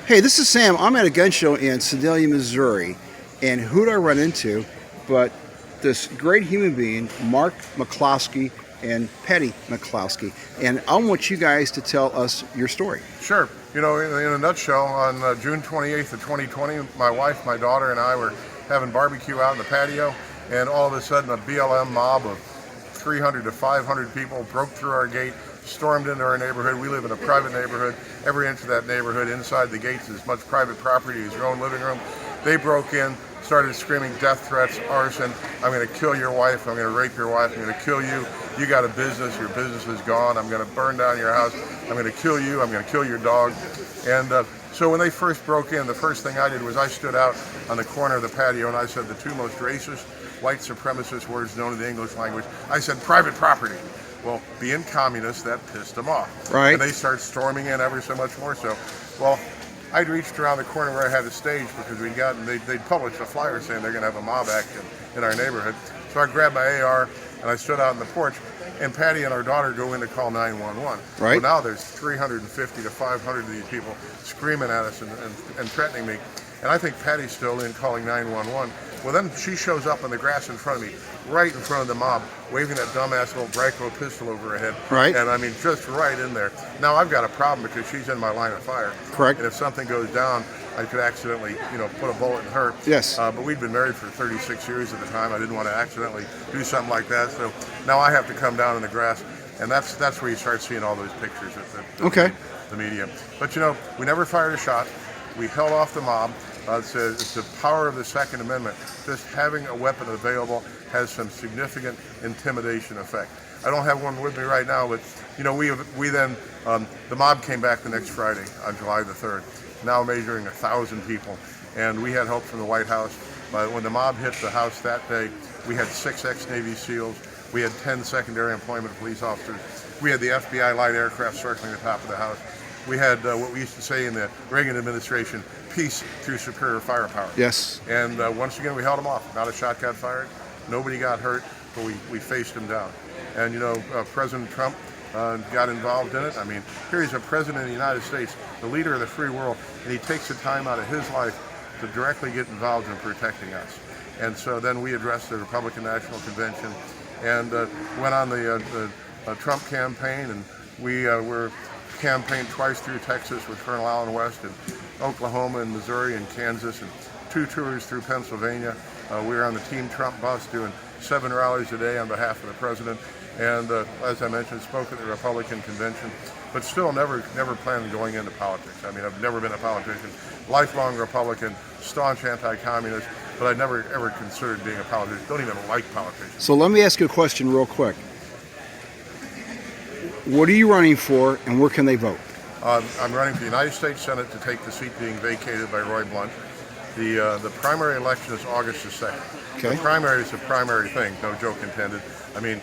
Hey, this is Sam. I'm at a gun show in Sedalia, Missouri, and who do I run into but this great human being, Mark McCloskey and Patty McCloskey. And I want you guys to tell us your story. Sure. You know, in a nutshell, on June 28th of 2020, my wife, my daughter, and I were having barbecue out in the patio, and all of a sudden a BLM mob of 300 to 500 people broke through our gate, stormed into our neighborhood. We live in a private neighborhood. Every inch of that neighborhood, inside the gates, is as much private property as your own living room. They broke in, started screaming death threats, arson. I'm going to kill your wife. I'm going to rape your wife. I'm going to kill you. You got a business. Your business is gone. I'm going to burn down your house. I'm going to kill you. I'm going to kill your dog. And so when they first broke in, the first thing I did was I stood out on the corner of the patio and I said the two most racist, white supremacist words known in the English language. I said private property. Well, being communists, that pissed them off. Right. And they start storming in ever so much more so. Well, I'd reached around the corner where I had a stage because they'd published a flyer saying they're going to have a mob action in our neighborhood. So I grabbed my AR and I stood out on the porch, and Patty and our daughter go in to call 911. Right. Well, now there's 350 to 500 of these people screaming at us and threatening me. And I think Patty's still in calling 911. Well, then she shows up on the grass in front of me, right in front of the mob, waving that dumbass little Braco pistol over her head. Right. And I mean, just right in there. Now I've got a problem because she's in my line of fire. Correct. And if something goes down, I could accidentally, put a bullet in her. Yes. But we'd been married for 36 years at the time. I didn't want to accidentally do something like that. So now I have to come down in the grass, and that's where you start seeing all those pictures at the media. But we never fired a shot. We held off the mob. It's the power of the Second Amendment. Just having a weapon available has some significant intimidation effect. I don't have one with me right now, but we then the mob came back the next Friday on July the 3rd, now measuring 1,000 people, and we had help from the White House. But when the mob hit the house that day, we had 6 ex-Navy SEALs, we had 10 secondary employment police officers, we had the FBI light aircraft circling the top of the house. We had what we used to say in the Reagan administration, peace through superior firepower. Yes. And once again, we held them off. Not a shot got fired. Nobody got hurt, but we faced them down. And President Trump got involved in it. I mean, here he's a president of the United States, the leader of the free world, and he takes the time out of his life to directly get involved in protecting us. And so then we addressed the Republican National Convention and went on the Trump campaign, and we were campaigned twice through Texas with Colonel Allen West, and Oklahoma and Missouri and Kansas, and 2 tours through Pennsylvania. We were on the Team Trump bus doing 7 rallies a day on behalf of the president, and as I mentioned, spoke at the Republican convention, but still never planned on going into politics. I mean, I've never been a politician, lifelong Republican, staunch anti-communist, but I never ever considered being a politician. Don't even like politicians. So let me ask you a question real quick. What are you running for, and where can they vote? I'm running for the United States Senate to take the seat being vacated by Roy Blunt. The primary election is August the 2nd. Okay. The primary is a primary thing, no joke intended. I mean,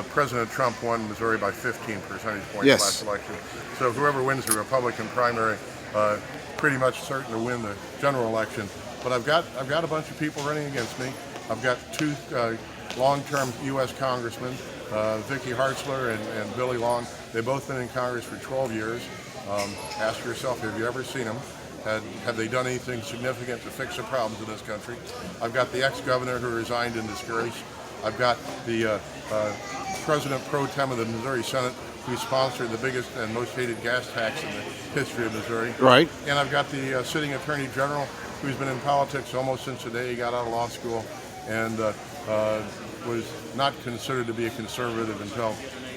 President Trump won Missouri by 15 percentage points Yes. last election. So whoever wins the Republican primary, pretty much certain to win the general election. But I've got a bunch of people running against me. I've got 2 long-term U.S. congressmen, Vicky Hartzler and Billy Long. They've both been in Congress for 12 years. Ask yourself, have you ever seen them? Have they done anything significant to fix the problems in this country? I've got the ex-governor who resigned in disgrace. I've got the president pro tem of the Missouri Senate who sponsored the biggest and most hated gas tax in the history of Missouri. Right. And I've got the sitting attorney general who's been in politics almost since the day he got out of law school, and was not considered to be a conservative until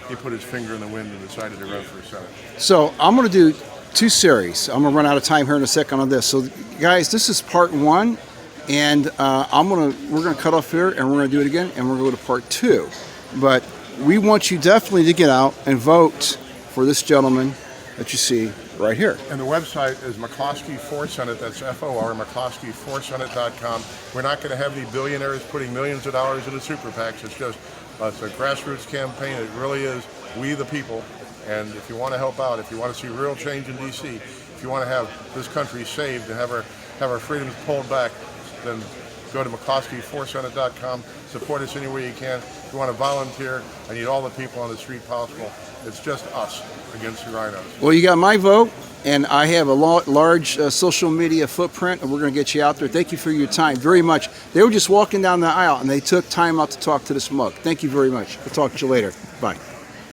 he put his finger in the wind and decided to run for Senate. So I'm going to do 2 series. I'm going to run out of time here in a second on this. So guys, this is part 1, and we're going to cut off here, and we're going to do it again, and we're going to go to part 2. But we want you definitely to get out and vote for this gentleman that you see right here. And the website is McCloskey for Senate. That's FOR, McCloskeyforsenate.com. We're not going to have any billionaires putting millions of dollars into super PACs. It's just it's a grassroots campaign. It really is we the people. And if you want to help out, if you want to see real change in D.C., if you want to have this country saved and have our freedoms pulled back, then Go to McCloskey4Senate.com. Support us any way you can. If you want to volunteer, I need all the people on the street possible. It's just us against the rhinos. Well, you got my vote, and I have a large social media footprint, and we're going to get you out there. Thank you for your time very much. They were just walking down the aisle, and they took time out to talk to the smug. Thank you very much. We'll talk to you later. Bye.